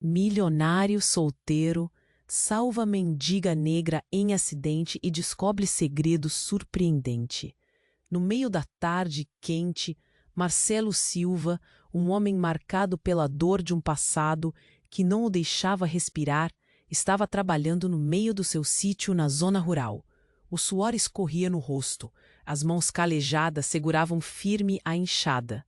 Milionário solteiro salva mendiga negra em acidente e descobre segredo surpreendente. No meio da tarde quente, Marcelo Silva, um homem marcado pela dor de um passado que não o deixava respirar, estava trabalhando no meio do seu sítio na zona rural. O suor escorria no rosto, as mãos calejadas seguravam firme a enxada.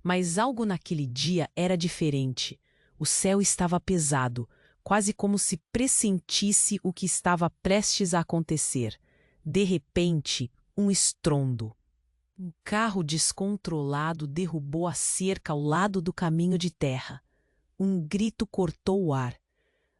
Mas algo naquele dia era diferente. O céu estava pesado, quase como se pressentisse o que estava prestes a acontecer. De repente, um estrondo. Um carro descontrolado derrubou a cerca ao lado do caminho de terra. Um grito cortou o ar.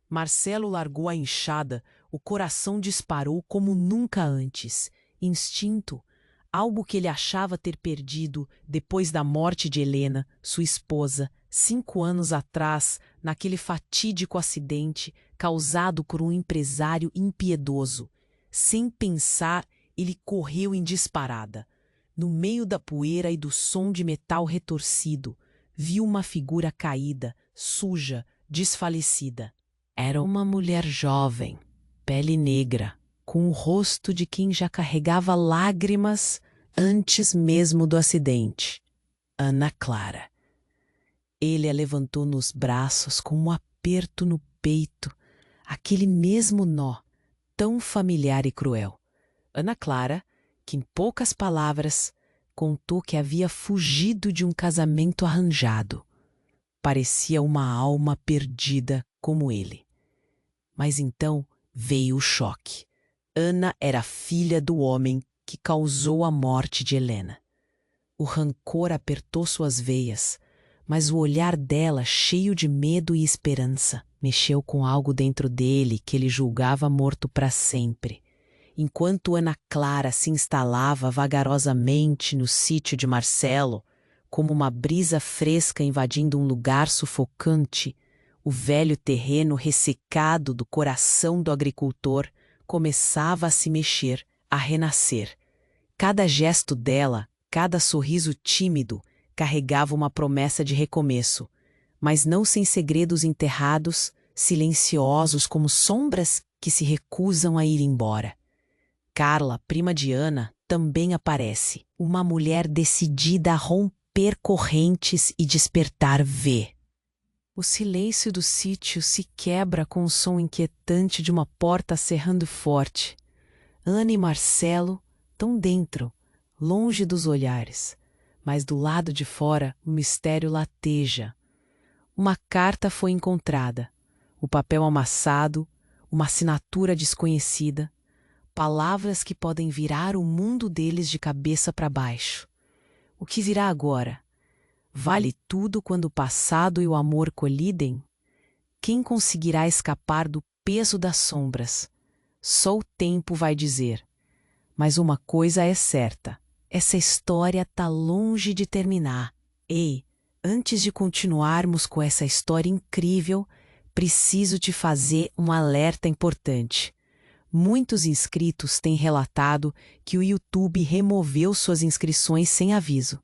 Marcelo largou a enxada, o coração disparou como nunca antes. Instinto, algo que ele achava ter perdido depois da morte de Helena, sua esposa, 5 anos atrás, naquele fatídico acidente causado por um empresário impiedoso. Sem pensar, ele correu em disparada. No meio da poeira e do som de metal retorcido, viu uma figura caída, suja, desfalecida. Era uma mulher jovem, pele negra, com o rosto de quem já carregava lágrimas antes mesmo do acidente. Ana Clara. Ele a levantou nos braços com um aperto no peito, aquele mesmo nó, tão familiar e cruel. Ana Clara, que em poucas palavras contou que havia fugido de um casamento arranjado. Parecia uma alma perdida como ele. Mas então veio o choque. Ana era filha do homem que causou a morte de Helena. O rancor apertou suas veias, mas o olhar dela, cheio de medo e esperança, mexeu com algo dentro dele que ele julgava morto para sempre. Enquanto Ana Clara se instalava vagarosamente no sítio de Marcelo, como uma brisa fresca invadindo um lugar sufocante, o velho terreno ressecado do coração do agricultor começava a se mexer, a renascer. Cada gesto dela, cada sorriso tímido, carregava uma promessa de recomeço, mas não sem segredos enterrados, silenciosos como sombras que se recusam a ir embora. Carla, prima de Ana, também aparece, uma mulher decidida a romper correntes e despertar V. O silêncio do sítio se quebra com o som inquietante de uma porta cerrando forte. Ana e Marcelo estão dentro, longe dos olhares, mas do lado de fora o mistério lateja. Uma carta foi encontrada, o papel amassado, uma assinatura desconhecida, palavras que podem virar o mundo deles de cabeça para baixo. O que virá agora? Vale tudo quando o passado e o amor colidem? Quem conseguirá escapar do peso das sombras? Só o tempo vai dizer. Mas uma coisa é certa, essa história tá longe de terminar. Ei, antes de continuarmos com essa história incrível, preciso te fazer um alerta importante. Muitos inscritos têm relatado que o YouTube removeu suas inscrições sem aviso.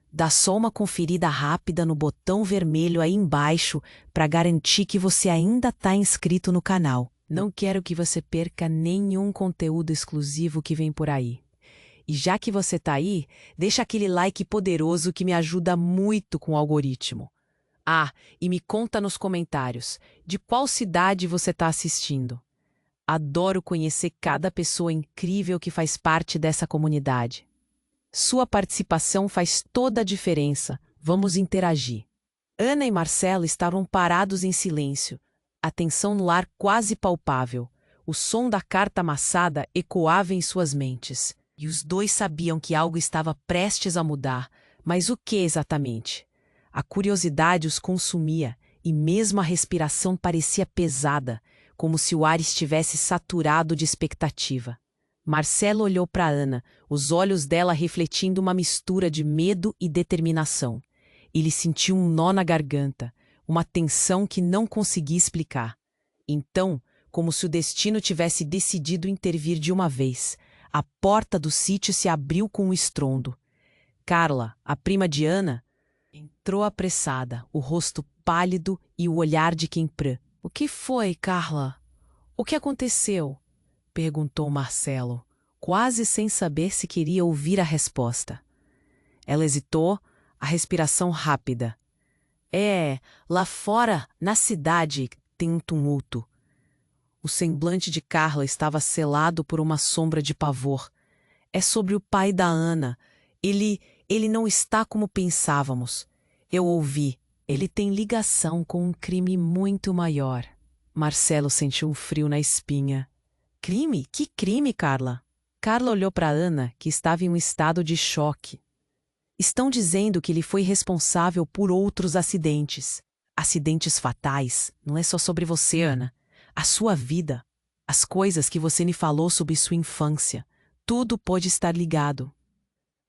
Dá só uma conferida rápida no botão vermelho aí embaixo para garantir que você ainda está inscrito no canal. Não quero que você perca nenhum conteúdo exclusivo que vem por aí. E já que você está aí, deixa aquele like poderoso que me ajuda muito com o algoritmo. Ah, e me conta nos comentários de qual cidade você está assistindo. Adoro conhecer cada pessoa incrível que faz parte dessa comunidade. Sua participação faz toda a diferença. Vamos interagir. Ana e Marcelo estavam parados em silêncio, a tensão no ar quase palpável. O som da carta amassada ecoava em suas mentes, e os dois sabiam que algo estava prestes a mudar, mas o que exatamente? A curiosidade os consumia, e mesmo a respiração parecia pesada, como se o ar estivesse saturado de expectativa. Marcelo olhou para Ana, os olhos dela refletindo uma mistura de medo e determinação. Ele sentiu um nó na garganta, uma tensão que não conseguia explicar. Então, como se o destino tivesse decidido intervir de uma vez, a porta do sítio se abriu com um estrondo. Carla, a prima de Ana, entrou apressada, o rosto pálido e o olhar de quem prã. O que foi, Carla? O que aconteceu? Perguntou Marcelo, quase sem saber se queria ouvir a resposta. Ela hesitou, a respiração rápida. Lá fora, na cidade, tem um tumulto. O semblante de Carla estava selado por uma sombra de pavor. É sobre o pai da Ana. Ele não está como pensávamos. Eu ouvi. Ele tem ligação com um crime muito maior. Marcelo sentiu um frio na espinha. Crime? Que crime, Carla? Carla olhou para Ana, que estava em um estado de choque. Estão dizendo que ele foi responsável por outros acidentes. Acidentes fatais. Não é só sobre você, Ana. A sua vida. As coisas que você me falou sobre sua infância. Tudo pode estar ligado.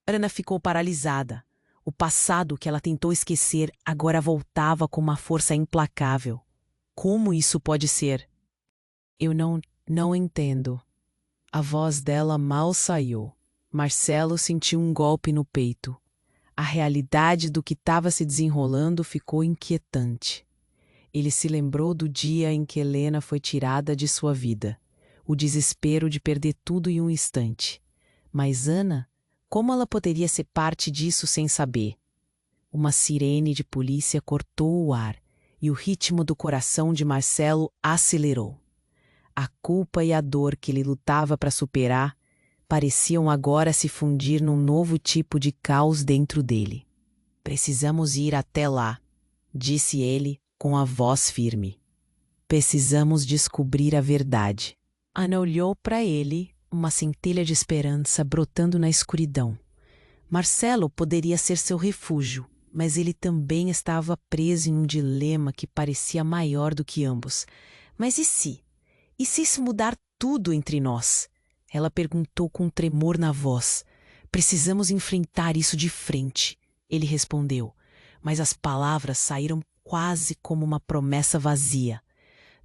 Ana ficou paralisada. O passado que ela tentou esquecer agora voltava com uma força implacável. Como isso pode ser? Eu não entendo. A voz dela mal saiu. Marcelo sentiu um golpe no peito. A realidade do que estava se desenrolando ficou inquietante. Ele se lembrou do dia em que Helena foi tirada de sua vida. O desespero de perder tudo em um instante. Mas Ana, como ela poderia ser parte disso sem saber? Uma sirene de polícia cortou o ar e o ritmo do coração de Marcelo acelerou. A culpa e a dor que ele lutava para superar pareciam agora se fundir num novo tipo de caos dentro dele. Precisamos ir até lá, disse ele com a voz firme. Precisamos descobrir a verdade. Ana olhou para ele, uma centelha de esperança brotando na escuridão. Marcelo poderia ser seu refúgio, mas ele também estava preso em um dilema que parecia maior do que ambos. Mas e se? E se isso mudar tudo entre nós? Ela perguntou com tremor na voz. Precisamos enfrentar isso de frente, ele respondeu, mas as palavras saíram quase como uma promessa vazia.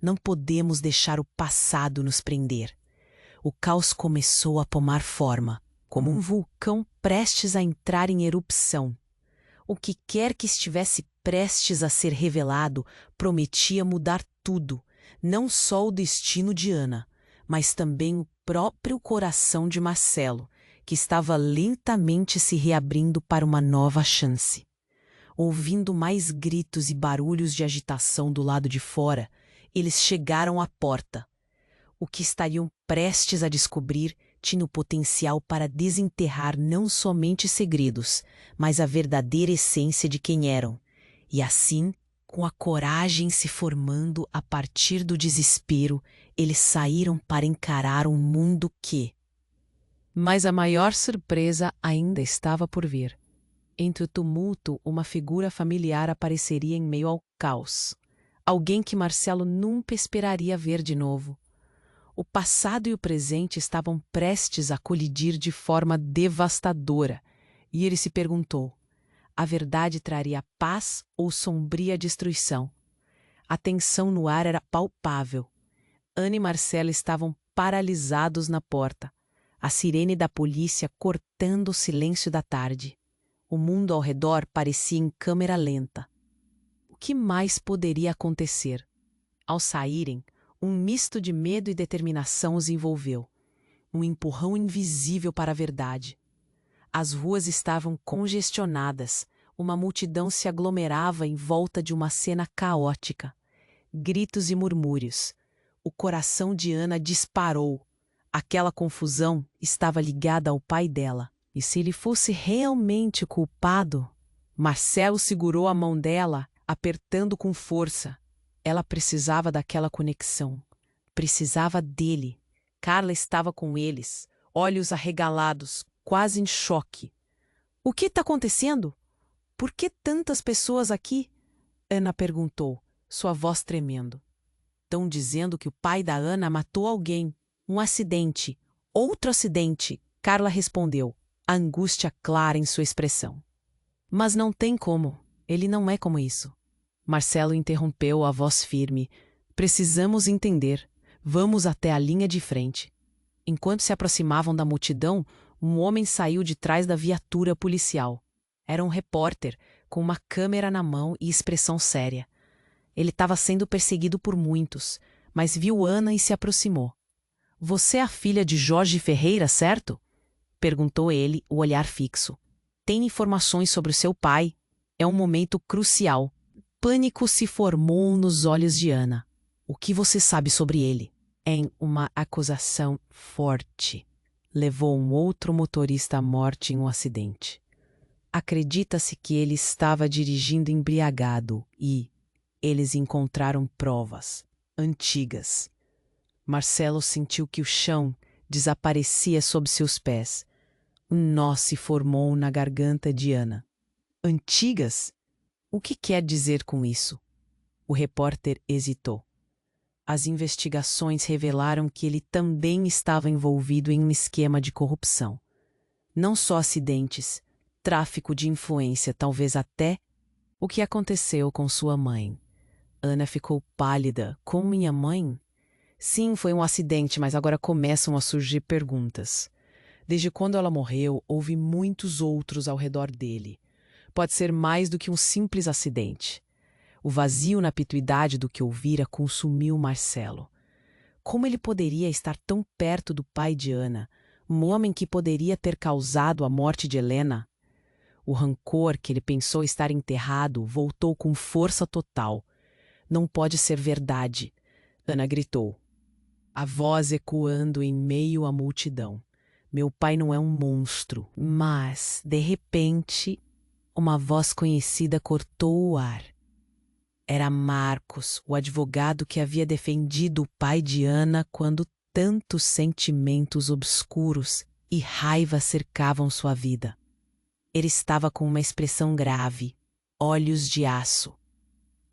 Não podemos deixar o passado nos prender. O caos começou a tomar forma, como um vulcão prestes a entrar em erupção. O que quer que estivesse prestes a ser revelado prometia mudar tudo, não só o destino de Ana, mas também o próprio coração de Marcelo, que estava lentamente se reabrindo para uma nova chance. Ouvindo mais gritos e barulhos de agitação do lado de fora, eles chegaram à porta. O que estariam prestes a descobrir tinha o potencial para desenterrar não somente segredos, mas a verdadeira essência de quem eram. E assim, com a coragem se formando a partir do desespero, eles saíram para encarar um mundo que... Mas a maior surpresa ainda estava por vir. Entre o tumulto, uma figura familiar apareceria em meio ao caos. Alguém que Marcelo nunca esperaria ver de novo. O passado e o presente estavam prestes a colidir de forma devastadora, e ele se perguntou: a verdade traria paz ou sombria destruição? A tensão no ar era palpável. Ana e Marcelo estavam paralisados na porta, a sirene da polícia cortando o silêncio da tarde. O mundo ao redor parecia em câmera lenta. O que mais poderia acontecer? Ao saírem, um misto de medo e determinação os envolveu. Um empurrão invisível para a verdade. As ruas estavam congestionadas. Uma multidão se aglomerava em volta de uma cena caótica. Gritos e murmúrios. O coração de Ana disparou. Aquela confusão estava ligada ao pai dela. E se ele fosse realmente culpado? Marcelo segurou a mão dela, apertando com força. Ela precisava daquela conexão. Precisava dele. Carla estava com eles, olhos arregalados, quase em choque. O que está acontecendo? Por que tantas pessoas aqui? Ana perguntou, sua voz tremendo. Estão dizendo que o pai da Ana matou alguém. Um acidente. Outro acidente, Carla respondeu, a angústia clara em sua expressão. Mas não tem como. Ele não é como isso. Marcelo interrompeu a voz firme. Precisamos entender. Vamos até a linha de frente. Enquanto se aproximavam da multidão, um homem saiu de trás da viatura policial. Era um repórter, com uma câmera na mão e expressão séria. Ele estava sendo perseguido por muitos, mas viu Ana e se aproximou. Você é a filha de Jorge Ferreira, certo? Perguntou ele, o olhar fixo. Tem informações sobre o seu pai? É um momento crucial. Pânico se formou nos olhos de Ana. O que você sabe sobre ele? Em uma acusação forte. Levou um outro motorista à morte em um acidente. Acredita-se que ele estava dirigindo embriagado e eles encontraram provas antigas. Marcelo sentiu que o chão desaparecia sob seus pés. Um nó se formou na garganta de Ana. Antigas? O que quer dizer com isso? O repórter hesitou. As investigações revelaram que ele também estava envolvido em um esquema de corrupção. Não só acidentes, tráfico de influência, talvez até o que aconteceu com sua mãe. Ana ficou pálida. Com minha mãe? Sim, foi um acidente, mas agora começam a surgir perguntas. Desde quando ela morreu, houve muitos outros ao redor dele. Pode ser mais do que um simples acidente. O vazio na pituidade do que ouvira consumiu Marcelo. Como ele poderia estar tão perto do pai de Ana, um homem que poderia ter causado a morte de Helena? O rancor que ele pensou estar enterrado voltou com força total. Não pode ser verdade, Ana gritou. A voz ecoando em meio à multidão. Meu pai não é um monstro. Mas, de repente, uma voz conhecida cortou o ar. Era Marcos, o advogado que havia defendido o pai de Ana quando tantos sentimentos obscuros e raiva cercavam sua vida. Ele estava com uma expressão grave, olhos de aço.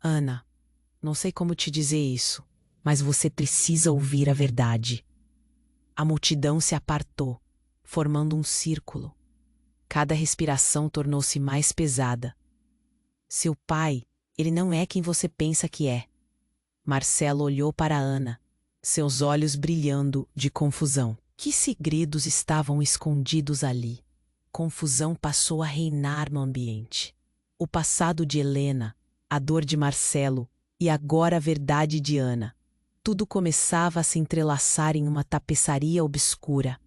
Ana, não sei como te dizer isso, mas você precisa ouvir a verdade. A multidão se apartou, formando um círculo. Cada respiração tornou-se mais pesada. Seu pai, ele não é quem você pensa que é. Marcelo olhou para Ana, seus olhos brilhando de confusão. Que segredos estavam escondidos ali? Confusão passou a reinar no ambiente. O passado de Helena, a dor de Marcelo e agora a verdade de Ana. Tudo começava a se entrelaçar em uma tapeçaria obscura.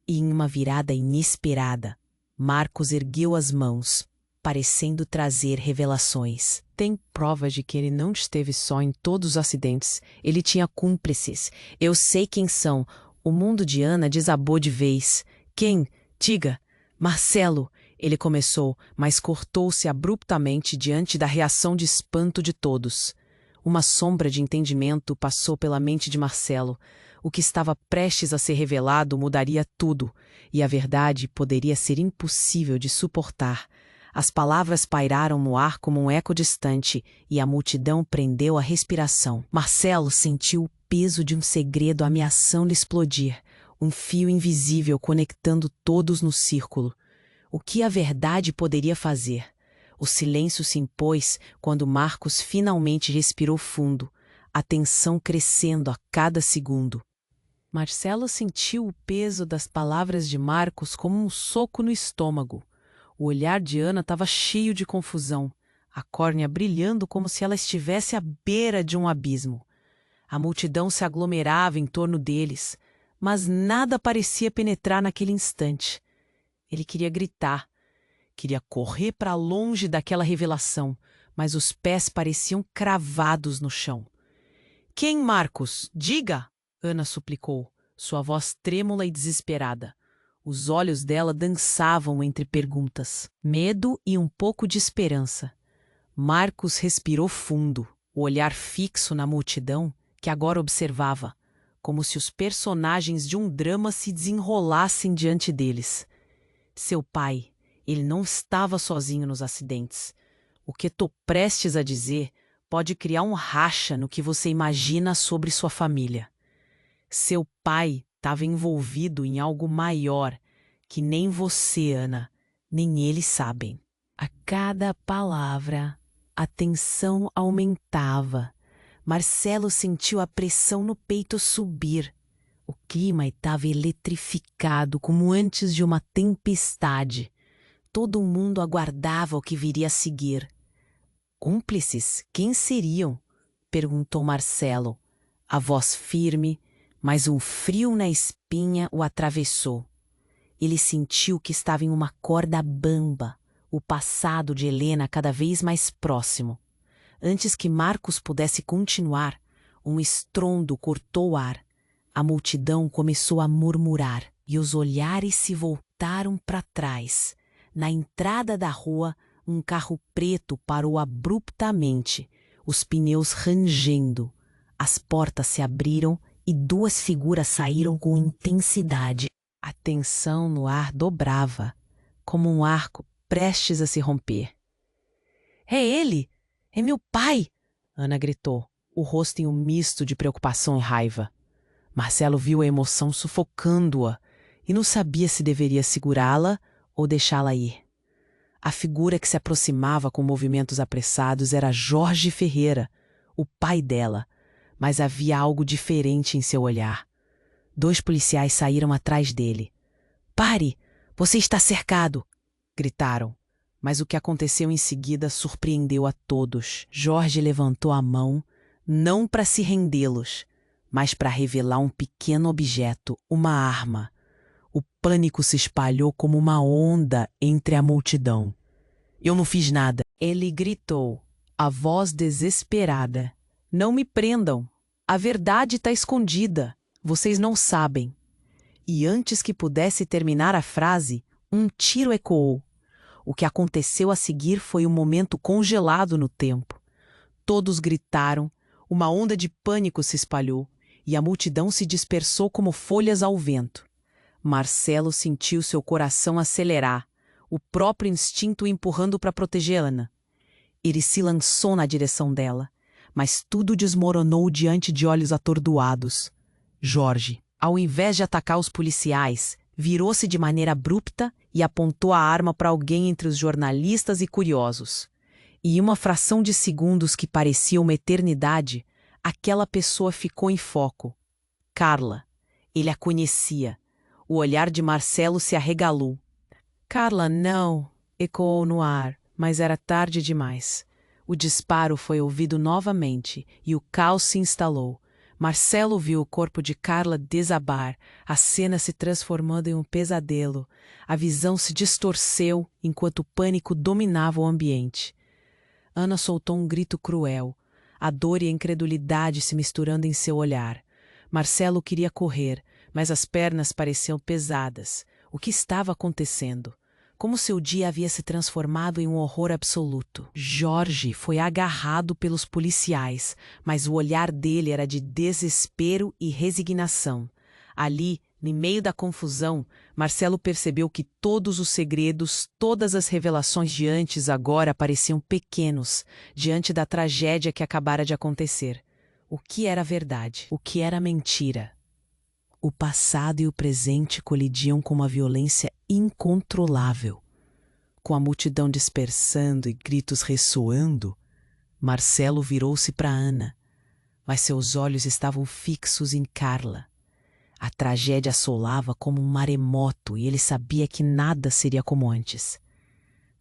E em uma virada inesperada, Marcos ergueu as mãos, parecendo trazer revelações. Tem provas de que ele não esteve só em todos os acidentes. Ele tinha cúmplices. Eu sei quem são. O mundo de Ana desabou de vez. Quem? Diga. Marcelo, ele começou, mas cortou-se abruptamente diante da reação de espanto de todos. Uma sombra de entendimento passou pela mente de Marcelo. O que estava prestes a ser revelado mudaria tudo, e a verdade poderia ser impossível de suportar. As palavras pairaram no ar como um eco distante, e a multidão prendeu a respiração. Marcelo sentiu o peso de um segredo ameaçando explodir, um fio invisível conectando todos no círculo. O que a verdade poderia fazer? O silêncio se impôs quando Marcos finalmente respirou fundo, a tensão crescendo a cada segundo. Marcelo sentiu o peso das palavras de Marcos como um soco no estômago. O olhar de Ana estava cheio de confusão, a córnea brilhando como se ela estivesse à beira de um abismo. A multidão se aglomerava em torno deles, mas nada parecia penetrar naquele instante. Ele queria gritar, queria correr para longe daquela revelação, mas os pés pareciam cravados no chão. — Quem, Marcos? Diga! Ana suplicou, sua voz trêmula e desesperada. Os olhos dela dançavam entre perguntas, medo e um pouco de esperança. Marcos respirou fundo, o olhar fixo na multidão que agora observava, como se os personagens de um drama se desenrolassem diante deles. Seu pai, ele não estava sozinho nos acidentes. O que estou prestes a dizer pode criar um racha no que você imagina sobre sua família. Seu pai estava envolvido em algo maior que nem você, Ana, nem eles sabem. A cada palavra, a tensão aumentava. Marcelo sentiu a pressão no peito subir. O clima estava eletrificado, como antes de uma tempestade. Todo mundo aguardava o que viria a seguir. Cúmplices? Quem seriam? perguntou Marcelo. A voz firme, mas um frio na espinha o atravessou. Ele sentiu que estava em uma corda bamba, o passado de Helena cada vez mais próximo. Antes que Marcos pudesse continuar, um estrondo cortou o ar. A multidão começou a murmurar e os olhares se voltaram para trás. Na entrada da rua, um carro preto parou abruptamente, os pneus rangendo. As portas se abriram e duas figuras saíram com intensidade. A tensão no ar dobrava, como um arco prestes a se romper. É ele! É meu pai! Ana gritou, o rosto em um misto de preocupação e raiva. Marcelo viu a emoção sufocando-a e não sabia se deveria segurá-la ou deixá-la ir. A figura que se aproximava com movimentos apressados era Jorge Ferreira, o pai dela, mas havia algo diferente em seu olhar. 2 policiais saíram atrás dele. "Pare! Você está cercado!" gritaram. Mas o que aconteceu em seguida surpreendeu a todos. Jorge levantou a mão, não para se rendê-los, mas para revelar um pequeno objeto, uma arma. O pânico se espalhou como uma onda entre a multidão. "Eu não fiz nada!" Ele gritou, a voz desesperada. "Não me prendam! A verdade está escondida! Vocês não sabem!" E antes que pudesse terminar a frase, um tiro ecoou. O que aconteceu a seguir foi um momento congelado no tempo. Todos gritaram, uma onda de pânico se espalhou e a multidão se dispersou como folhas ao vento. Marcelo sentiu seu coração acelerar, o próprio instinto o empurrando para protegê-la. Ele se lançou na direção dela, mas tudo desmoronou diante de olhos atordoados. Jorge, ao invés de atacar os policiais, virou-se de maneira abrupta e apontou a arma para alguém entre os jornalistas e curiosos. E em uma fração de segundos que parecia uma eternidade, aquela pessoa ficou em foco. Carla. Ele a conhecia. O olhar de Marcelo se arregalou. "Carla, não!" ecoou no ar, mas era tarde demais. O disparo foi ouvido novamente e o caos se instalou. Marcelo viu o corpo de Carla desabar, a cena se transformando em um pesadelo. A visão se distorceu enquanto o pânico dominava o ambiente. Ana soltou um grito cruel, a dor e a incredulidade se misturando em seu olhar. Marcelo queria correr, mas as pernas pareciam pesadas. O que estava acontecendo? Como seu dia havia se transformado em um horror absoluto. Jorge foi agarrado pelos policiais, mas o olhar dele era de desespero e resignação. Ali, no meio da confusão, Marcelo percebeu que todos os segredos, todas as revelações de antes agora pareciam pequenos, diante da tragédia que acabara de acontecer. O que era verdade? O que era mentira? O passado e o presente colidiam com uma violência incontrolável. Com a multidão dispersando e gritos ressoando, Marcelo virou-se para Ana, mas seus olhos estavam fixos em Carla. A tragédia assolava como um maremoto e ele sabia que nada seria como antes.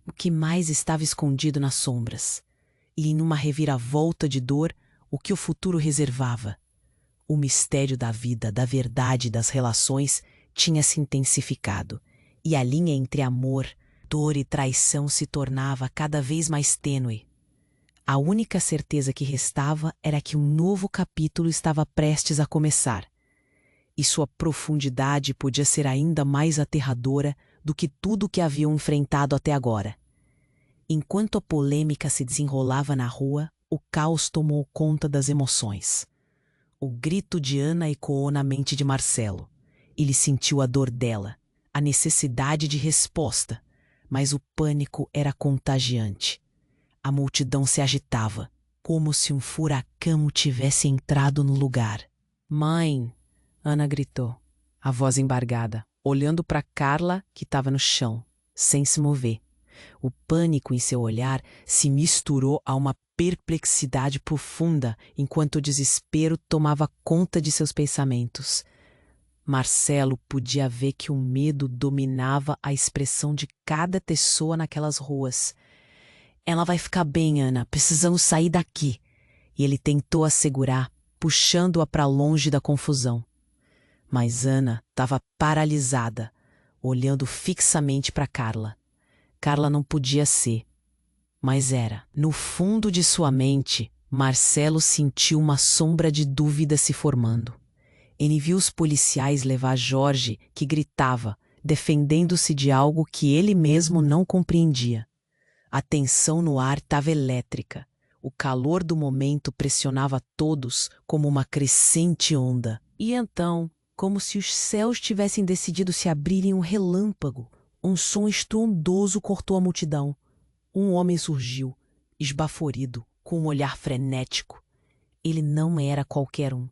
O que mais estava escondido nas sombras? E em uma reviravolta de dor, o que o futuro reservava? O mistério da vida, da verdade e das relações tinha se intensificado, e a linha entre amor, dor e traição se tornava cada vez mais tênue. A única certeza que restava era que um novo capítulo estava prestes a começar, e sua profundidade podia ser ainda mais aterradora do que tudo que haviam enfrentado até agora. Enquanto a polêmica se desenrolava na rua, o caos tomou conta das emoções. O grito de Ana ecoou na mente de Marcelo. Ele sentiu a dor dela, a necessidade de resposta, mas o pânico era contagiante. A multidão se agitava, como se um furacão tivesse entrado no lugar. "Mãe!" Ana gritou, a voz embargada, olhando para Carla, que estava no chão, sem se mover. O pânico em seu olhar se misturou a uma perplexidade profunda enquanto o desespero tomava conta de seus pensamentos. Marcelo podia ver que o medo dominava a expressão de cada pessoa naquelas ruas. "Ela vai ficar bem, Ana. Precisamos sair daqui." e ele tentou a segurar, puxando-a para longe da confusão. Mas Ana estava paralisada, olhando fixamente para Carla. Carla não podia ser, mas era. No fundo de sua mente, Marcelo sentiu uma sombra de dúvida se formando. Ele viu os policiais levar Jorge, que gritava, defendendo-se de algo que ele mesmo não compreendia. A tensão no ar estava elétrica. O calor do momento pressionava todos como uma crescente onda. E então, como se os céus tivessem decidido se abrir em um relâmpago, um som estrondoso cortou a multidão. Um homem surgiu, esbaforido, com um olhar frenético. Ele não era qualquer um.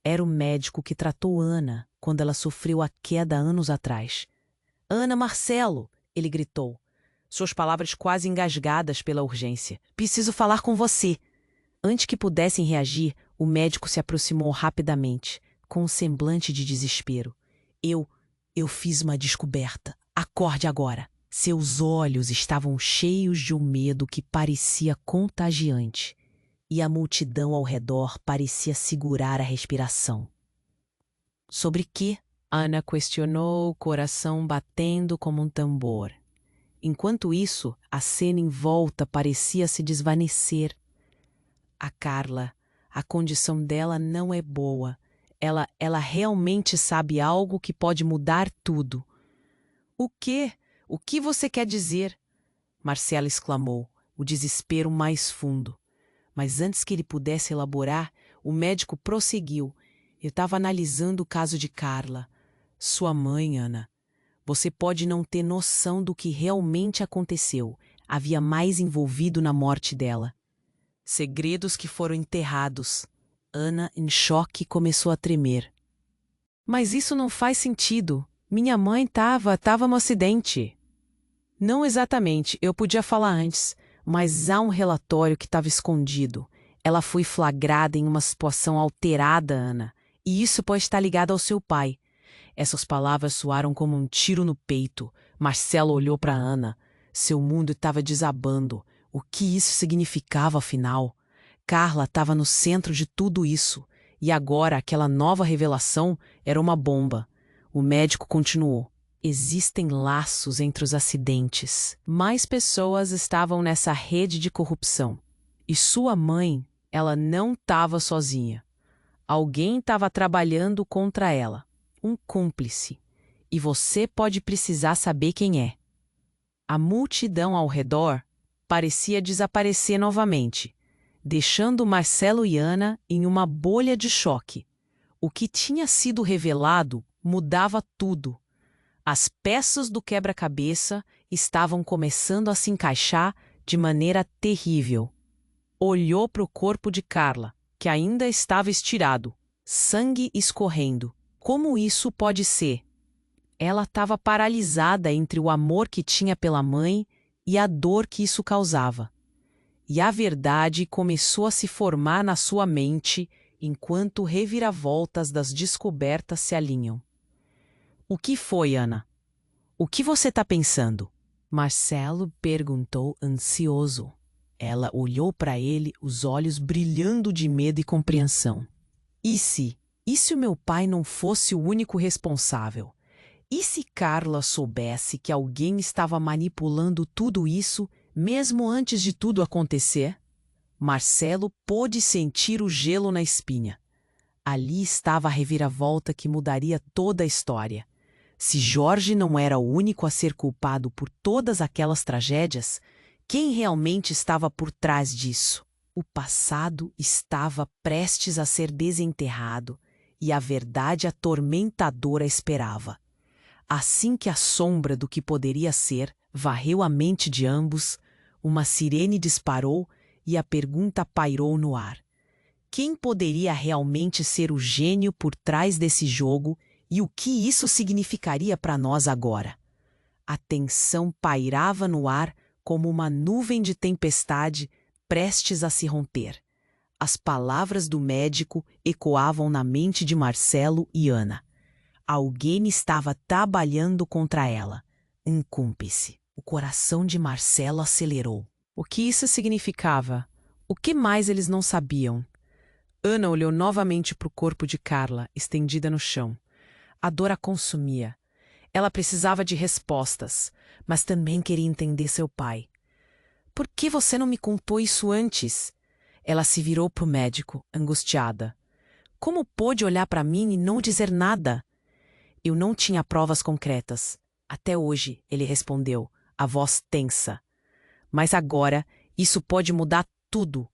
Era o médico que tratou Ana quando ela sofreu a queda anos atrás. "Ana Marcelo!" ele gritou, suas palavras quase engasgadas pela urgência. "Preciso falar com você." Antes que pudessem reagir, o médico se aproximou rapidamente, com um semblante de desespero. Eu fiz uma descoberta. Acorde agora." Seus olhos estavam cheios de um medo que parecia contagiante, e a multidão ao redor parecia segurar a respiração. "Sobre quê?" Ana questionou, o coração batendo como um tambor. Enquanto isso, a cena em volta parecia se desvanecer. A Carla, a condição dela não é boa. Ela realmente sabe algo que pode mudar tudo. "O quê? O que você quer dizer?" Marcelo exclamou, o desespero mais fundo. Mas antes que ele pudesse elaborar, o médico prosseguiu. "Eu estava analisando o caso de Carla. Sua mãe, Ana. Você pode não ter noção do que realmente aconteceu. Havia mais envolvido na morte dela. Segredos que foram enterrados." Ana, em choque, começou a tremer. "Mas isso não faz sentido. Minha mãe estava no acidente." "Não exatamente, eu podia falar antes, mas há um relatório que estava escondido. Ela foi flagrada em uma situação alterada, Ana, e isso pode estar ligado ao seu pai." Essas palavras soaram como um tiro no peito. Marcelo olhou para Ana. Seu mundo estava desabando. O que isso significava, afinal? Carla estava no centro de tudo isso, e agora aquela nova revelação era uma bomba. O médico continuou. "Existem laços entre os acidentes. Mais pessoas estavam nessa rede de corrupção. E sua mãe, ela não estava sozinha. Alguém estava trabalhando contra ela. Um cúmplice. E você pode precisar saber quem é." A multidão ao redor parecia desaparecer novamente, deixando Marcelo e Ana em uma bolha de choque. O que tinha sido revelado mudava tudo. As peças do quebra-cabeça estavam começando a se encaixar de maneira terrível. Olhou para o corpo de Carla, que ainda estava estirado, sangue escorrendo. Como isso pode ser? Ela estava paralisada entre o amor que tinha pela mãe e a dor que isso causava. E a verdade começou a se formar na sua mente enquanto reviravoltas das descobertas se alinham. "O que foi, Ana? O que você está pensando?" Marcelo perguntou ansioso. Ela olhou para ele, os olhos brilhando de medo e compreensão. E se o meu pai não fosse o único responsável? E se Carla soubesse que alguém estava manipulando tudo isso, mesmo antes de tudo acontecer? Marcelo pôde sentir o gelo na espinha. Ali estava a reviravolta que mudaria toda a história. Se Jorge não era o único a ser culpado por todas aquelas tragédias, quem realmente estava por trás disso? O passado estava prestes a ser desenterrado e a verdade atormentadora esperava. Assim que a sombra do que poderia ser varreu a mente de ambos, uma sirene disparou e a pergunta pairou no ar. Quem poderia realmente ser o gênio por trás desse jogo e o que isso significaria para nós agora? A tensão pairava no ar como uma nuvem de tempestade prestes a se romper. As palavras do médico ecoavam na mente de Marcelo e Ana. Alguém estava trabalhando contra ela. Um cúmplice. O coração de Marcelo acelerou. O que isso significava? O que mais eles não sabiam? Ana olhou novamente para o corpo de Carla, estendida no chão. A dor a consumia. Ela precisava de respostas, mas também queria entender seu pai. Por que você não me contou isso antes? Ela se virou para o médico, angustiada. Como pôde olhar para mim e não dizer nada? Eu não tinha provas concretas. Até hoje, ele respondeu, a voz tensa. Mas agora, isso pode mudar tudo.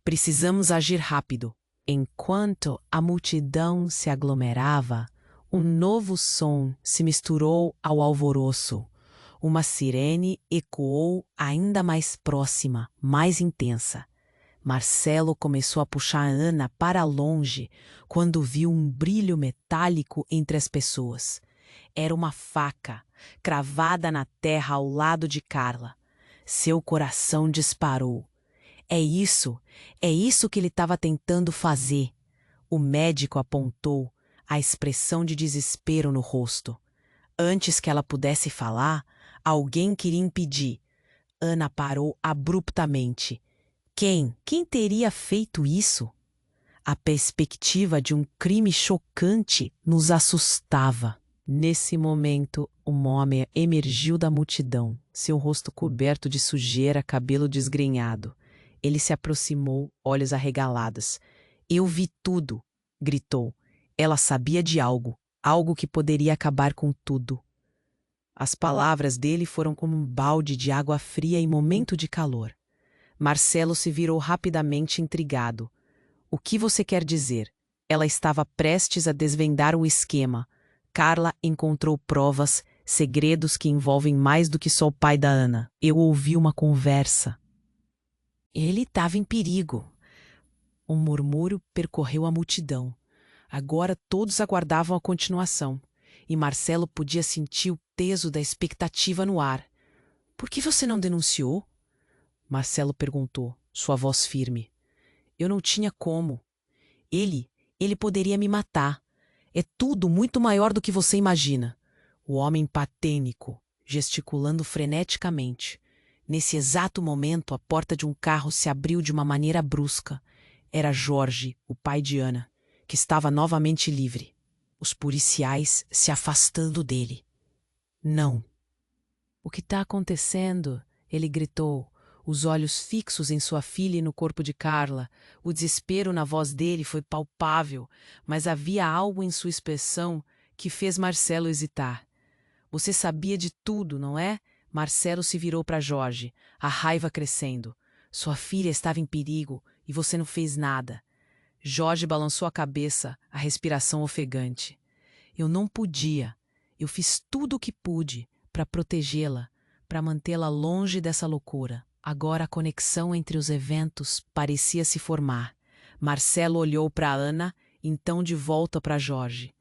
Precisamos agir rápido. Enquanto a multidão se aglomerava, um novo som se misturou ao alvoroço. Uma sirene ecoou ainda mais próxima, mais intensa. Marcelo começou a puxar Ana para longe quando viu um brilho metálico entre as pessoas. Era uma faca, cravada na terra ao lado de Carla. Seu coração disparou. É isso que ele estava tentando fazer. O médico apontou, a expressão de desespero no rosto. Antes que ela pudesse falar, alguém queria impedir. Ana parou abruptamente. Quem? Quem teria feito isso? A perspectiva de um crime chocante nos assustava. Nesse momento, um homem emergiu da multidão, seu rosto coberto de sujeira, cabelo desgrenhado. Ele se aproximou, olhos arregalados. Eu vi tudo, gritou. Ela sabia de algo, algo que poderia acabar com tudo. As palavras dele foram como um balde de água fria em momento de calor. Marcelo se virou rapidamente intrigado. O que você quer dizer? Ela estava prestes a desvendar o esquema. Carla encontrou provas, segredos que envolvem mais do que só o pai da Ana. Eu ouvi uma conversa. Ele estava em perigo. Um murmúrio percorreu a multidão. Agora todos aguardavam a continuação, e Marcelo podia sentir o peso da expectativa no ar. Por que você não denunciou? Marcelo perguntou, sua voz firme. Eu não tinha como. Ele poderia me matar. É tudo muito maior do que você imagina. O homem patênico, gesticulando freneticamente. Nesse exato momento, a porta de um carro se abriu de uma maneira brusca. Era Jorge, o pai de Ana, que estava novamente livre. Os policiais se afastando dele. Não. O que está acontecendo? Ele gritou, os olhos fixos em sua filha e no corpo de Carla. O desespero na voz dele foi palpável, mas havia algo em sua expressão que fez Marcelo hesitar. Você sabia de tudo, não é? Marcelo se virou para Jorge, a raiva crescendo. Sua filha estava em perigo e você não fez nada. Jorge balançou a cabeça, a respiração ofegante. Eu não podia. Eu fiz tudo o que pude para protegê-la, para mantê-la longe dessa loucura. Agora a conexão entre os eventos parecia se formar. Marcelo olhou para Ana, então de volta para Jorge.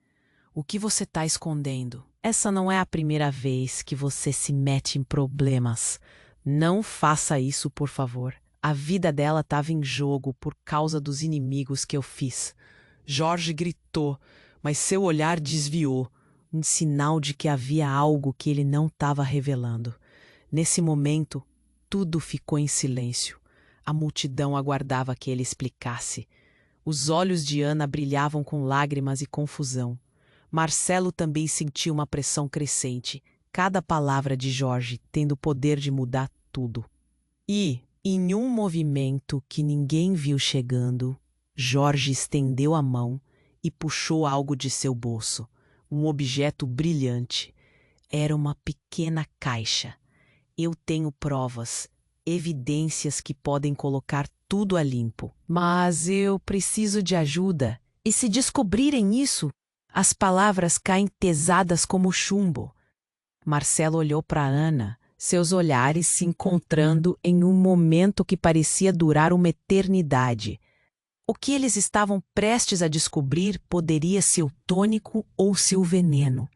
O que você está escondendo? Essa não é a primeira vez que você se mete em problemas. Não faça isso, por favor. A vida dela estava em jogo por causa dos inimigos que eu fiz. Jorge gritou, mas seu olhar desviou, um sinal de que havia algo que ele não estava revelando. Nesse momento, tudo ficou em silêncio. A multidão aguardava que ele explicasse. Os olhos de Ana brilhavam com lágrimas e confusão. Marcelo também sentiu uma pressão crescente, cada palavra de Jorge tendo o poder de mudar tudo. E, em um movimento que ninguém viu chegando, Jorge estendeu a mão e puxou algo de seu bolso, um objeto brilhante. Era uma pequena caixa. Eu tenho provas, evidências que podem colocar tudo a limpo. Mas eu preciso de ajuda. E se descobrirem isso, as palavras caem pesadas como chumbo. Marcelo olhou para Ana, seus olhares se encontrando em um momento que parecia durar uma eternidade. O que eles estavam prestes a descobrir poderia ser o tônico ou seu veneno.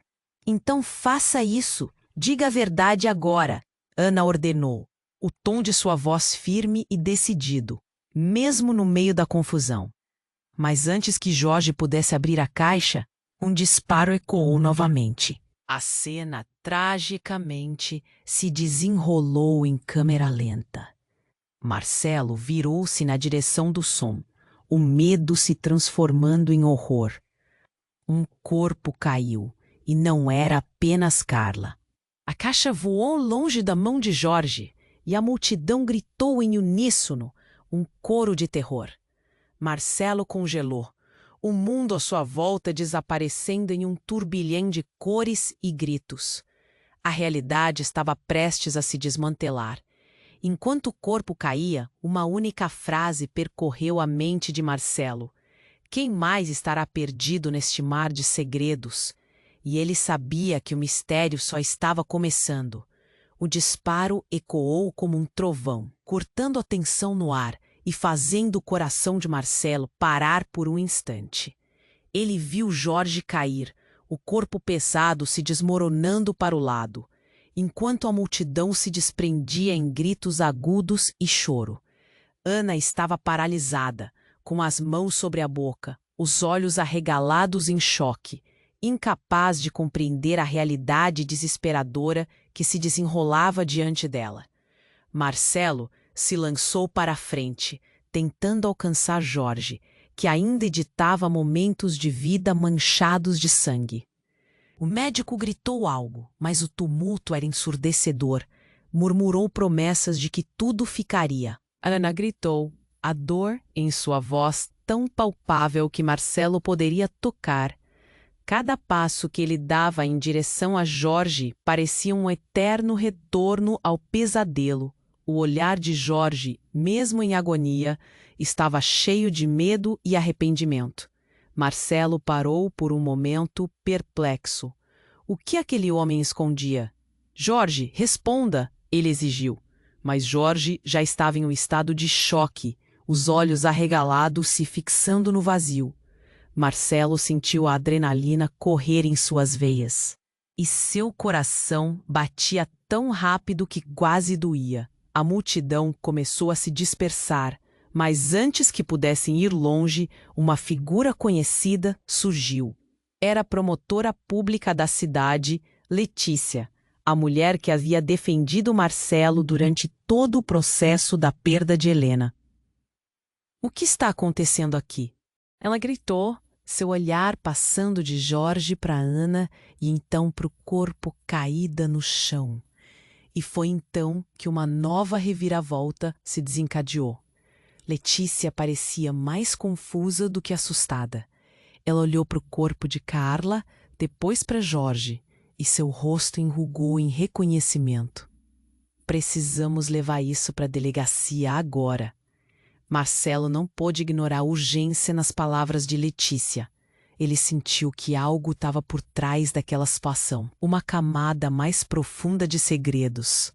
Então faça isso. Diga a verdade agora, Ana ordenou, o tom de sua voz firme e decidido, mesmo no meio da confusão. Mas antes que Jorge pudesse abrir a caixa, um disparo ecoou novamente. A cena, tragicamente, se desenrolou em câmera lenta. Marcelo virou-se na direção do som, o medo se transformando em horror. Um corpo caiu, e não era apenas Carla. A caixa voou longe da mão de Jorge, e a multidão gritou em uníssono, um coro de terror. Marcelo congelou, o mundo à sua volta desaparecendo em um turbilhão de cores e gritos. A realidade estava prestes a se desmantelar. Enquanto o corpo caía, uma única frase percorreu a mente de Marcelo. Quem mais estará perdido neste mar de segredos? E ele sabia que o mistério só estava começando. O disparo ecoou como um trovão, cortando a tensão no ar e fazendo o coração de Marcelo parar por um instante. Ele viu Jorge cair, o corpo pesado se desmoronando para o lado, enquanto a multidão se desprendia em gritos agudos e choro. Ana estava paralisada, com as mãos sobre a boca, os olhos arregalados em choque, incapaz de compreender a realidade desesperadora que se desenrolava diante dela. Marcelo se lançou para a frente, tentando alcançar Jorge, que ainda editava momentos de vida manchados de sangue. O médico gritou algo, mas o tumulto era ensurdecedor. Murmurou promessas de que tudo ficaria. Ana gritou, a dor em sua voz tão palpável que Marcelo poderia tocar. Cada passo que ele dava em direção a Jorge parecia um eterno retorno ao pesadelo. O olhar de Jorge, mesmo em agonia, estava cheio de medo e arrependimento. Marcelo parou por um momento, perplexo. O que aquele homem escondia? Jorge, responda, ele exigiu. Mas Jorge já estava em um estado de choque, os olhos arregalados se fixando no vazio. Marcelo sentiu a adrenalina correr em suas veias. E seu coração batia tão rápido que quase doía. A multidão começou a se dispersar, mas antes que pudessem ir longe, uma figura conhecida surgiu. Era a promotora pública da cidade, Letícia, a mulher que havia defendido Marcelo durante todo o processo da perda de Helena. O que está acontecendo aqui? Ela gritou, seu olhar passando de Jorge para Ana e então para o corpo caída no chão. E foi então que uma nova reviravolta se desencadeou. Letícia parecia mais confusa do que assustada. Ela olhou para o corpo de Carla, depois para Jorge, e seu rosto enrugou em reconhecimento. Precisamos levar isso para a delegacia agora. Marcelo não pôde ignorar a urgência nas palavras de Letícia. Ele sentiu que algo estava por trás daquela situação, uma camada mais profunda de segredos.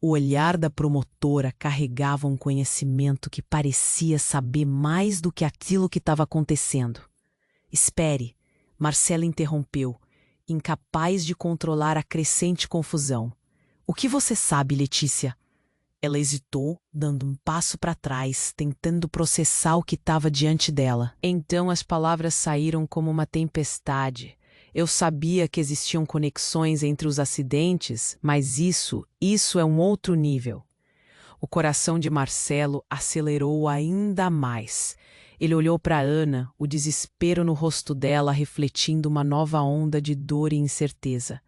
O olhar da promotora carregava um conhecimento que parecia saber mais do que aquilo que estava acontecendo. Espere, Marcelo interrompeu, incapaz de controlar a crescente confusão. O que você sabe, Letícia? Ela hesitou, dando um passo para trás, tentando processar o que estava diante dela. Então as palavras saíram como uma tempestade. Eu sabia que existiam conexões entre os acidentes, mas isso é um outro nível. O coração de Marcelo acelerou ainda mais. Ele olhou para Ana, o desespero no rosto dela refletindo uma nova onda de dor e incerteza.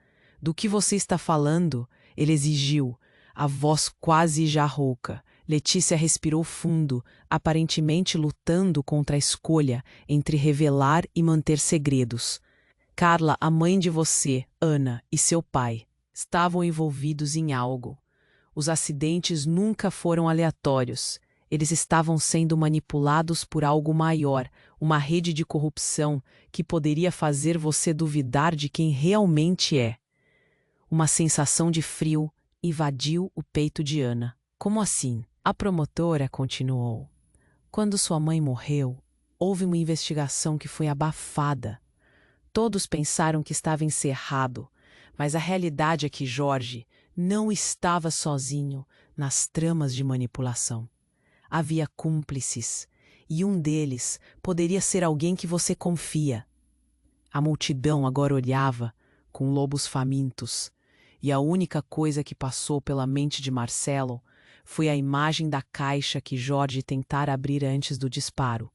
Do que você está falando? Ele exigiu, a voz quase já rouca. Letícia respirou fundo, aparentemente lutando contra a escolha entre revelar e manter segredos. Carla, a mãe de você, Ana, e seu pai estavam envolvidos em algo. Os acidentes nunca foram aleatórios. Eles estavam sendo manipulados por algo maior, uma rede de corrupção que poderia fazer você duvidar de quem realmente é. Uma sensação de frio invadiu o peito de Ana. Como assim? A promotora continuou. Quando sua mãe morreu, houve uma investigação que foi abafada. Todos pensaram que estava encerrado, mas a realidade é que Jorge não estava sozinho nas tramas de manipulação. Havia cúmplices, e um deles poderia ser alguém que você confia. A multidão agora olhava, com lobos famintos, e a única coisa que passou pela mente de Marcelo foi a imagem da caixa que Jorge tentara abrir antes do disparo.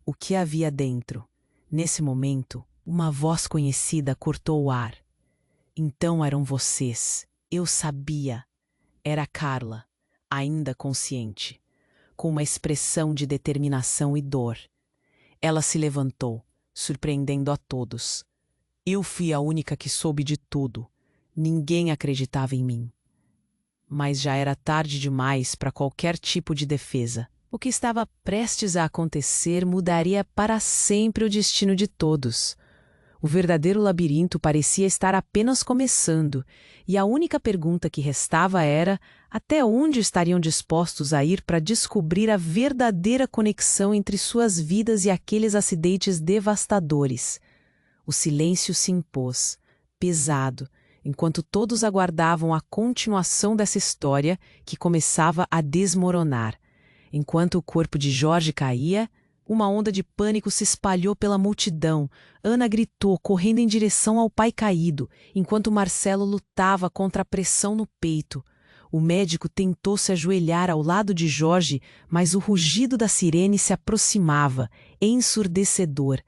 O que havia dentro? Nesse momento, uma voz conhecida cortou o ar. Então eram vocês. Eu sabia. Era Carla, ainda consciente, com uma expressão de determinação e dor. Ela se levantou, surpreendendo a todos. Eu fui a única que soube de tudo. Ninguém acreditava em mim. Mas já era tarde demais para qualquer tipo de defesa. O que estava prestes a acontecer mudaria para sempre o destino de todos. O verdadeiro labirinto parecia estar apenas começando, e a única pergunta que restava era até onde estariam dispostos a ir para descobrir a verdadeira conexão entre suas vidas e aqueles acidentes devastadores. O silêncio se impôs, pesado, enquanto todos aguardavam a continuação dessa história que começava a desmoronar. Enquanto o corpo de Jorge caía, uma onda de pânico se espalhou pela multidão. Ana gritou, correndo em direção ao pai caído, enquanto Marcelo lutava contra a pressão no peito. O médico tentou se ajoelhar ao lado de Jorge, mas o rugido da sirene se aproximava, ensurdecedor.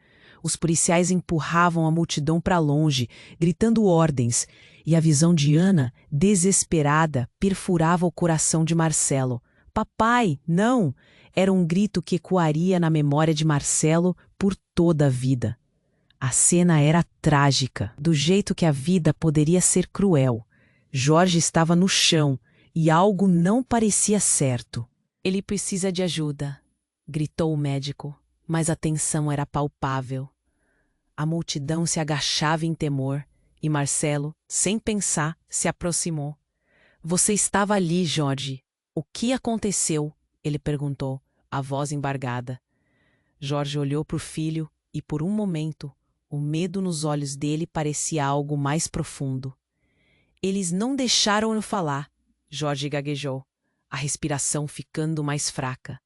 Os policiais empurravam a multidão para longe, gritando ordens, e a visão de Ana, desesperada, perfurava o coração de Marcelo. Papai, não! Era um grito que ecoaria na memória de Marcelo por toda a vida. A cena era trágica, do jeito que a vida poderia ser cruel. Jorge estava no chão e algo não parecia certo. Ele precisa de ajuda, gritou o médico, mas a tensão era palpável. A multidão se agachava em temor e Marcelo, sem pensar, se aproximou. Você estava ali, Jorge. O que aconteceu? Ele perguntou, a voz embargada. Jorge olhou para o filho e, por um momento, o medo nos olhos dele parecia algo mais profundo. Eles não deixaram-no falar, Jorge gaguejou, a respiração ficando mais fraca.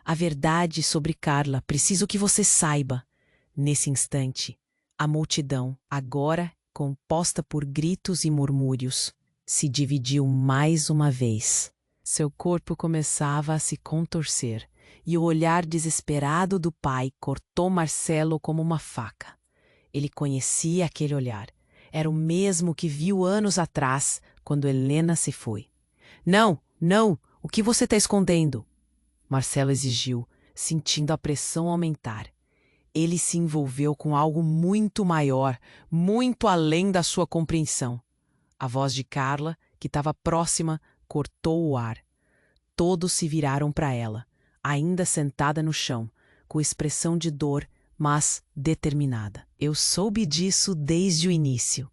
A verdade sobre Carla, preciso que você saiba. Nesse instante, a multidão, agora composta por gritos e murmúrios, se dividiu mais uma vez. Seu corpo começava a se contorcer, e o olhar desesperado do pai cortou Marcelo como uma faca. Ele conhecia aquele olhar. Era o mesmo que viu anos atrás, quando Helena se foi. Não, não! O que você está escondendo? Marcelo exigiu, sentindo a pressão aumentar. Ele se envolveu com algo muito maior, muito além da sua compreensão. A voz de Carla, que estava próxima, cortou o ar. Todos se viraram para ela, ainda sentada no chão, com expressão de dor, mas determinada. Eu soube disso desde o início.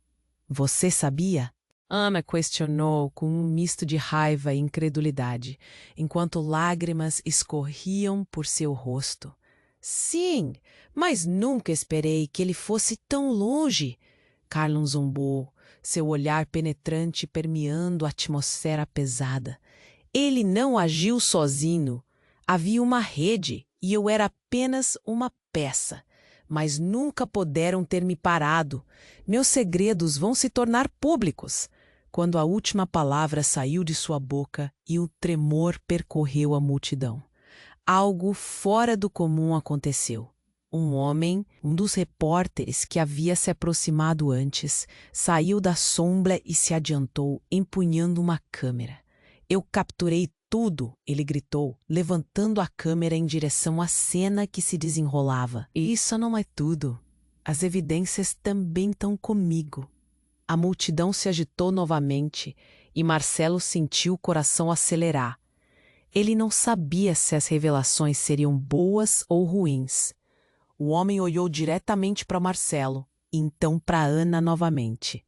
Você sabia? Ana questionou com um misto de raiva e incredulidade, enquanto lágrimas escorriam por seu rosto. Sim, mas nunca esperei que ele fosse tão longe. Carlon zombou, seu olhar penetrante permeando a atmosfera pesada. Ele não agiu sozinho. Havia uma rede e eu era apenas uma peça. Mas nunca puderam ter me parado. Meus segredos vão se tornar públicos. Quando a última palavra saiu de sua boca e o tremor percorreu a multidão. Algo fora do comum aconteceu. Um homem, um dos repórteres que havia se aproximado antes, saiu da sombra e se adiantou, empunhando uma câmera. Eu capturei tudo, ele gritou, levantando a câmera em direção à cena que se desenrolava. E isso não é tudo. As evidências também estão comigo. A multidão se agitou novamente e Marcelo sentiu o coração acelerar. Ele não sabia se as revelações seriam boas ou ruins. O homem olhou diretamente para Marcelo, e então para Ana novamente.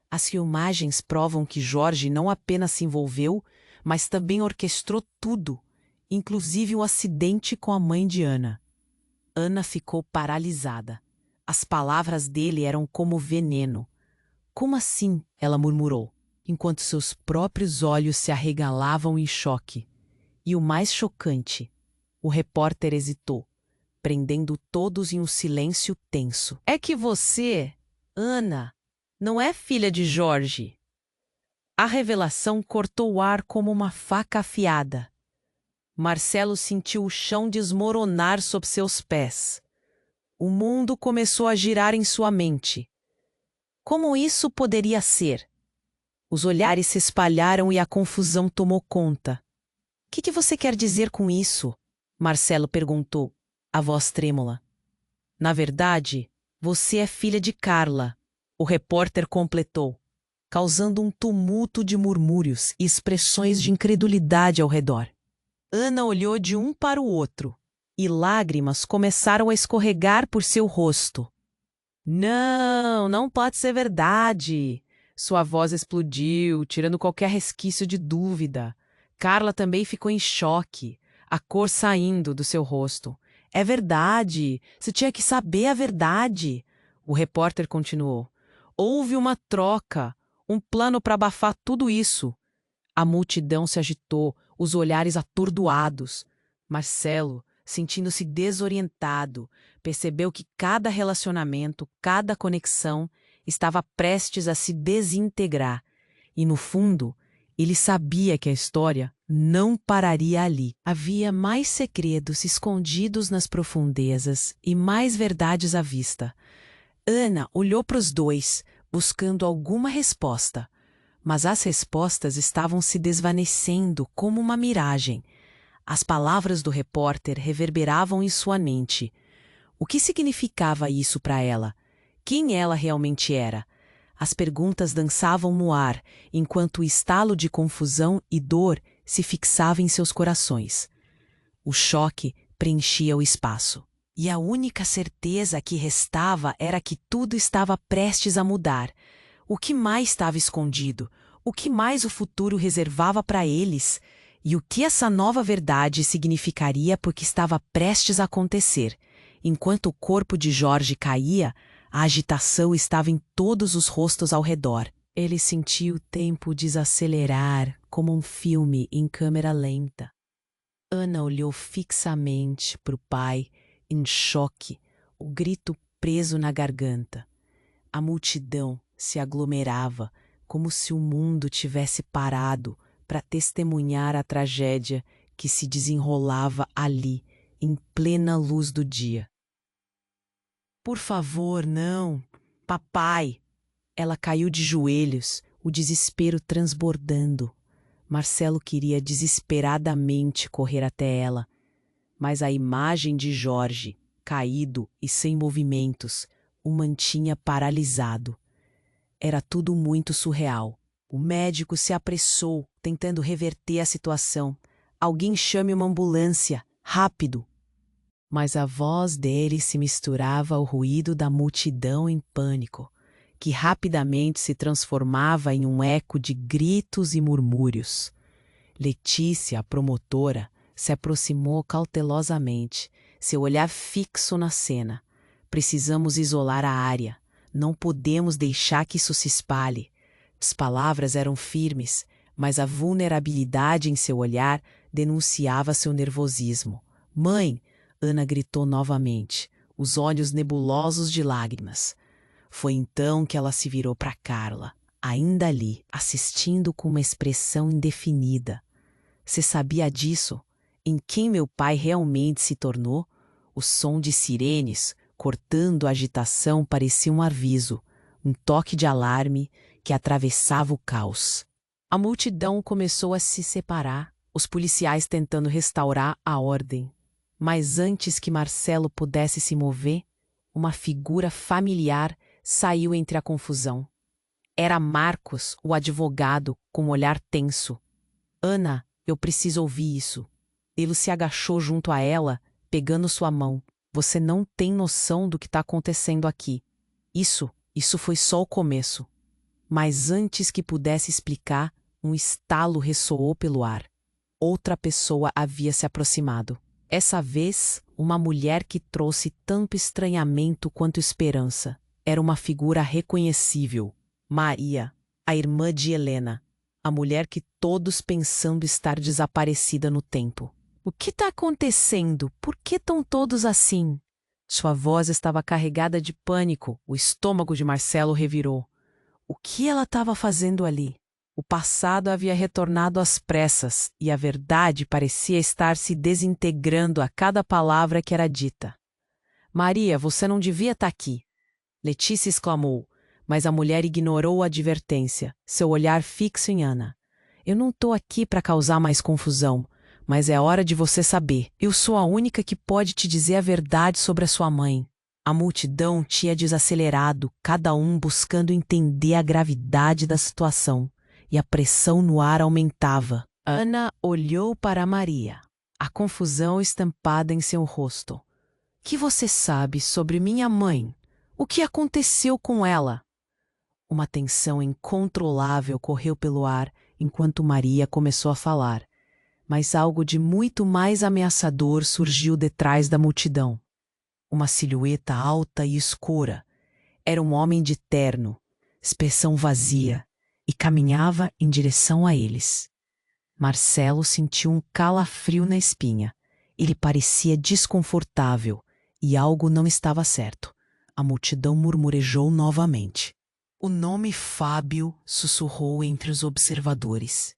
As filmagens provam que Jorge não apenas se envolveu, mas também orquestrou tudo, inclusive o acidente com a mãe de Ana. Ana ficou paralisada. As palavras dele eram como veneno. Como assim? Ela murmurou, enquanto seus próprios olhos se arregalavam em choque. E o mais chocante, o repórter hesitou, prendendo todos em um silêncio tenso. É que você, Ana, não é filha de Jorge. A revelação cortou o ar como uma faca afiada. Marcelo sentiu o chão desmoronar sob seus pés. O mundo começou a girar em sua mente. Como isso poderia ser? Os olhares se espalharam e a confusão tomou conta. O que você quer dizer com isso? Marcelo perguntou, a voz trêmula. Na verdade, você é filha de Carla, o repórter completou, causando um tumulto de murmúrios e expressões de incredulidade ao redor. Ana olhou de um para o outro e lágrimas começaram a escorregar por seu rosto. Não, não pode ser verdade. Sua voz explodiu, tirando qualquer resquício de dúvida. Carla também ficou em choque, a cor saindo do seu rosto. É verdade, você tinha que saber a verdade. O repórter continuou. Houve uma troca, um plano para abafar tudo isso. A multidão se agitou, os olhares atordoados. Marcelo, sentindo-se desorientado, percebeu que cada relacionamento, cada conexão estava prestes a se desintegrar. E, no fundo, ele sabia que a história não pararia ali. Havia mais segredos escondidos nas profundezas e mais verdades à vista. Ana olhou para os dois, buscando alguma resposta. Mas as respostas estavam se desvanecendo como uma miragem. As palavras do repórter reverberavam em sua mente. O que significava isso para ela? Quem ela realmente era? As perguntas dançavam no ar, enquanto o estalo de confusão e dor se fixava em seus corações. O choque preenchia o espaço. E a única certeza que restava era que tudo estava prestes a mudar. O que mais estava escondido? O que mais o futuro reservava para eles? E o que essa nova verdade significaria porque estava prestes a acontecer? Enquanto o corpo de Jorge caía, a agitação estava em todos os rostos ao redor. Ele sentiu o tempo desacelerar como um filme em câmera lenta. Ana olhou fixamente para o pai, em choque, o grito preso na garganta. A multidão se aglomerava, como se o mundo tivesse parado para testemunhar a tragédia que se desenrolava ali, em plena luz do dia. Por favor, não, papai! Ela caiu de joelhos, o desespero transbordando. Marcelo queria desesperadamente correr até ela, mas a imagem de Jorge, caído e sem movimentos, o mantinha paralisado. Era tudo muito surreal. O médico se apressou, tentando reverter a situação. Alguém chame uma ambulância, rápido! Mas a voz dele se misturava ao ruído da multidão em pânico, que rapidamente se transformava em um eco de gritos e murmúrios. Letícia, a promotora, se aproximou cautelosamente, seu olhar fixo na cena. Precisamos isolar a área. Não podemos deixar que isso se espalhe. As palavras eram firmes, mas a vulnerabilidade em seu olhar denunciava seu nervosismo. Mãe! Ana gritou novamente, os olhos nebulosos de lágrimas. Foi então que ela se virou para Carla, ainda ali, assistindo com uma expressão indefinida. Você sabia disso? Em quem meu pai realmente se tornou? O som de sirenes, cortando a agitação, parecia um aviso, um toque de alarme que atravessava o caos. A multidão começou a se separar, os policiais tentando restaurar a ordem. Mas antes que Marcelo pudesse se mover, uma figura familiar saiu entre a confusão. Era Marcos, o advogado, com um olhar tenso. Ana, eu preciso ouvir isso. Ele se agachou junto a ela, pegando sua mão. Você não tem noção do que está acontecendo aqui. Isso foi só o começo. Mas antes que pudesse explicar, um estalo ressoou pelo ar. Outra pessoa havia se aproximado. Essa vez, uma mulher que trouxe tanto estranhamento quanto esperança. Era uma figura reconhecível. Maria, a irmã de Helena. A mulher que todos pensando estar desaparecida no tempo. O que está acontecendo? Por que estão todos assim? Sua voz estava carregada de pânico. O estômago de Marcelo revirou. O que ela estava fazendo ali? O passado havia retornado às pressas e a verdade parecia estar se desintegrando a cada palavra que era dita. Maria, você não devia estar aqui. Letícia exclamou, mas a mulher ignorou a advertência, seu olhar fixo em Ana. Eu não estou aqui para causar mais confusão, mas é hora de você saber. Eu sou a única que pode te dizer a verdade sobre a sua mãe. A multidão tinha desacelerado, cada um buscando entender a gravidade da situação, e a pressão no ar aumentava. Ana olhou para Maria, a confusão estampada em seu rosto. — Que você sabe sobre minha mãe? O que aconteceu com ela? Uma tensão incontrolável correu pelo ar enquanto Maria começou a falar, mas algo de muito mais ameaçador surgiu detrás da multidão. Uma silhueta alta e escura. Era um homem de terno, expressão vazia, e caminhava em direção a eles. Marcelo sentiu um calafrio na espinha. Ele parecia desconfortável e algo não estava certo. A multidão murmurejou novamente. O nome Fábio sussurrou entre os observadores.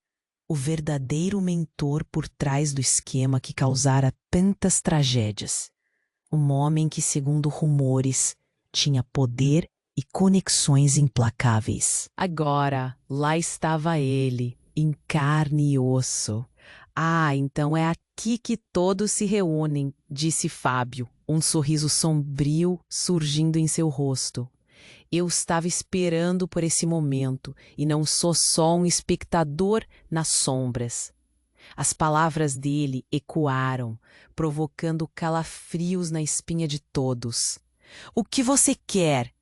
O verdadeiro mentor por trás do esquema que causara tantas tragédias. Um homem que, segundo rumores, tinha poder e conexões implacáveis. Agora, lá estava ele, em carne e osso. Ah, então é aqui que todos se reúnem, disse Fábio, um sorriso sombrio surgindo em seu rosto. Eu estava esperando por esse momento e não sou só um espectador nas sombras. As palavras dele ecoaram, provocando calafrios na espinha de todos. O que você quer?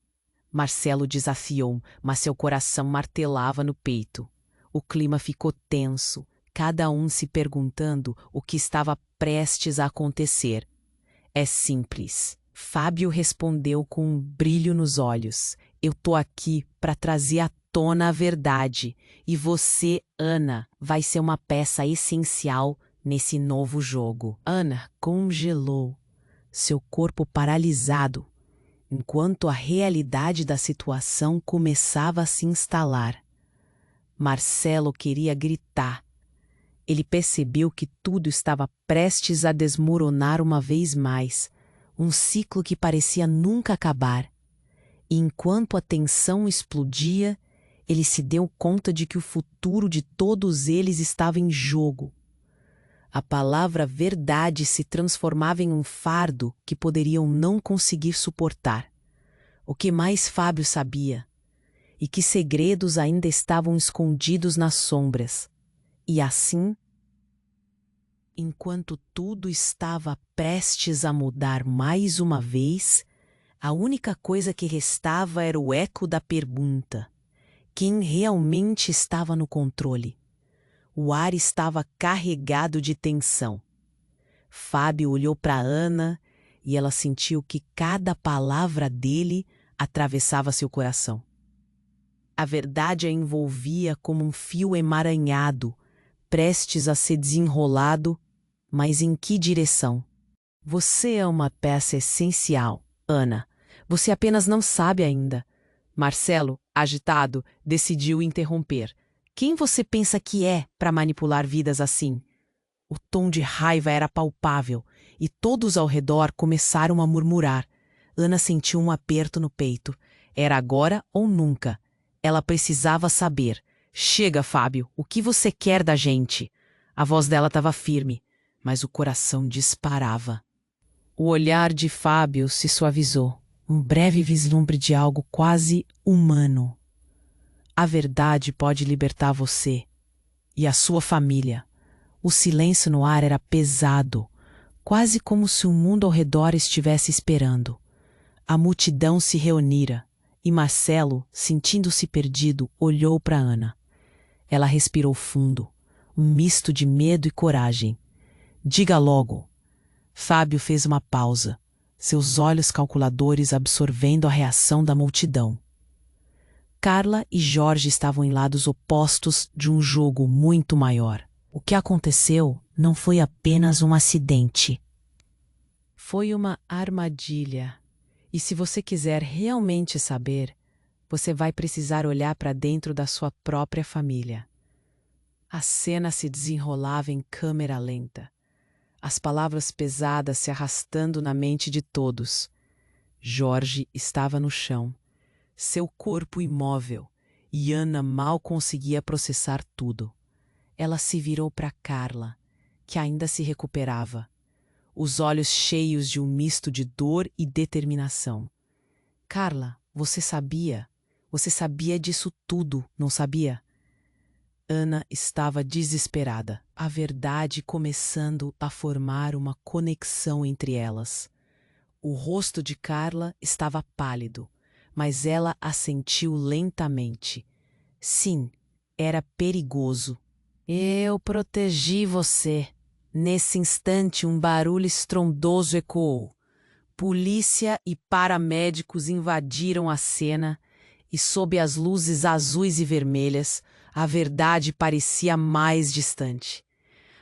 Marcelo desafiou, mas seu coração martelava no peito. O clima ficou tenso, cada um se perguntando o que estava prestes a acontecer. É simples. Fábio respondeu com um brilho nos olhos. Eu tô aqui para trazer à tona a verdade. E você, Ana, vai ser uma peça essencial nesse novo jogo. Ana congelou, seu corpo paralisado, enquanto a realidade da situação começava a se instalar. Marcelo queria gritar. Ele percebeu que tudo estava prestes a desmoronar uma vez mais, um ciclo que parecia nunca acabar. E enquanto a tensão explodia, ele se deu conta de que o futuro de todos eles estava em jogo. A palavra verdade se transformava em um fardo que poderiam não conseguir suportar. O que mais Fábio sabia? E que segredos ainda estavam escondidos nas sombras. E assim, enquanto tudo estava prestes a mudar mais uma vez, a única coisa que restava era o eco da pergunta: quem realmente estava no controle? O ar estava carregado de tensão. Fábio olhou para Ana e ela sentiu que cada palavra dele atravessava seu coração. A verdade a envolvia como um fio emaranhado, prestes a ser desenrolado, mas em que direção? Você é uma peça essencial, Ana. Você apenas não sabe ainda. Marcelo, agitado, decidiu interromper. Quem você pensa que é para manipular vidas assim? O tom de raiva era palpável e todos ao redor começaram a murmurar. Ana sentiu um aperto no peito. Era agora ou nunca. Ela precisava saber. Chega, Fábio, o que você quer da gente? A voz dela estava firme, mas o coração disparava. O olhar de Fábio se suavizou, um breve vislumbre de algo quase humano. A verdade pode libertar você e a sua família. O silêncio no ar era pesado, quase como se o mundo ao redor estivesse esperando. A multidão se reunira e Marcelo, sentindo-se perdido, olhou para Ana. Ela respirou fundo, um misto de medo e coragem. Diga logo. Fábio fez uma pausa, seus olhos calculadores absorvendo a reação da multidão. Carla e Jorge estavam em lados opostos de um jogo muito maior. O que aconteceu não foi apenas um acidente. Foi uma armadilha. E se você quiser realmente saber, você vai precisar olhar para dentro da sua própria família. A cena se desenrolava em câmera lenta, as palavras pesadas se arrastando na mente de todos. Jorge estava no chão, seu corpo imóvel, e Ana mal conseguia processar tudo. Ela se virou para Carla, que ainda se recuperava, os olhos cheios de um misto de dor e determinação. Carla, você sabia disso tudo, não sabia? Ana estava desesperada, a verdade começando a formar uma conexão entre elas. O rosto de Carla estava pálido, mas ela assentiu lentamente. Sim, era perigoso. Eu protegi você. Nesse instante, um barulho estrondoso ecoou. Polícia e paramédicos invadiram a cena e, sob as luzes azuis e vermelhas, a verdade parecia mais distante.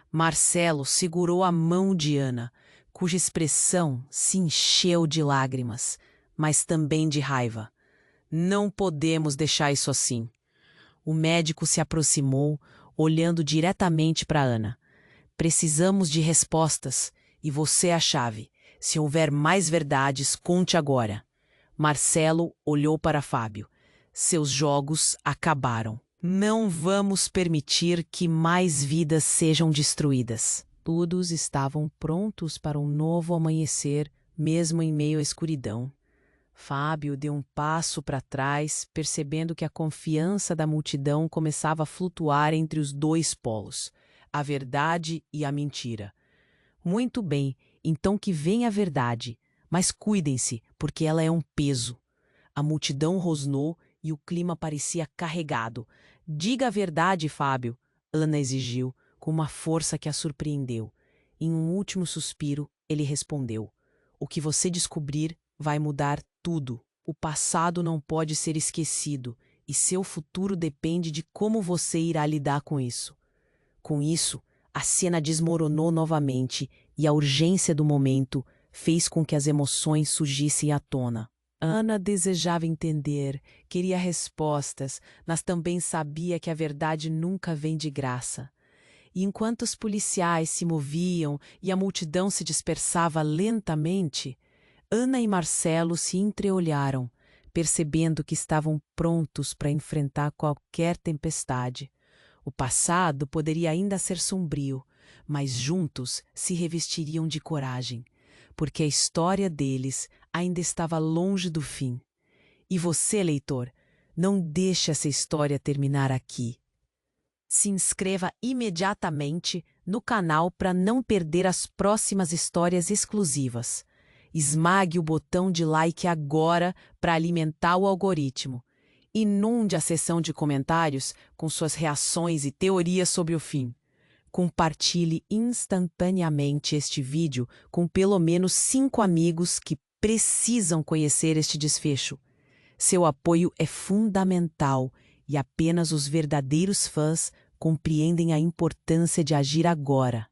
Marcelo segurou a mão de Ana, cuja expressão se encheu de lágrimas, mas também de raiva. Não podemos deixar isso assim. O médico se aproximou, olhando diretamente para Ana. Precisamos de respostas, e você é a chave. Se houver mais verdades, conte agora. Marcelo olhou para Fábio. Seus jogos acabaram. Não vamos permitir que mais vidas sejam destruídas. Todos estavam prontos para um novo amanhecer, mesmo em meio à escuridão. Fábio deu um passo para trás, percebendo que a confiança da multidão começava a flutuar entre os dois polos, a verdade e a mentira. Muito bem, então que venha a verdade, mas cuidem-se, porque ela é um peso. A multidão rosnou e o clima parecia carregado. Diga a verdade, Fábio, Ana exigiu, com uma força que a surpreendeu. Em um último suspiro, ele respondeu: o que você descobrir vai mudar tudo. O passado não pode ser esquecido, e seu futuro depende de como você irá lidar com isso. Com isso, a cena desmoronou novamente e a urgência do momento fez com que as emoções surgissem à tona. Ana desejava entender, queria respostas, mas também sabia que a verdade nunca vem de graça. E enquanto os policiais se moviam e a multidão se dispersava lentamente, Ana e Marcelo se entreolharam, percebendo que estavam prontos para enfrentar qualquer tempestade. O passado poderia ainda ser sombrio, mas juntos se revestiriam de coragem, porque a história deles ainda estava longe do fim. E você, leitor, não deixe essa história terminar aqui. Se inscreva imediatamente no canal para não perder as próximas histórias exclusivas. Esmague o botão de like agora para alimentar o algoritmo. Inunde a seção de comentários com suas reações e teorias sobre o fim. Compartilhe instantaneamente este vídeo com pelo menos 5 amigos que precisam conhecer este desfecho. Seu apoio é fundamental e apenas os verdadeiros fãs compreendem a importância de agir agora.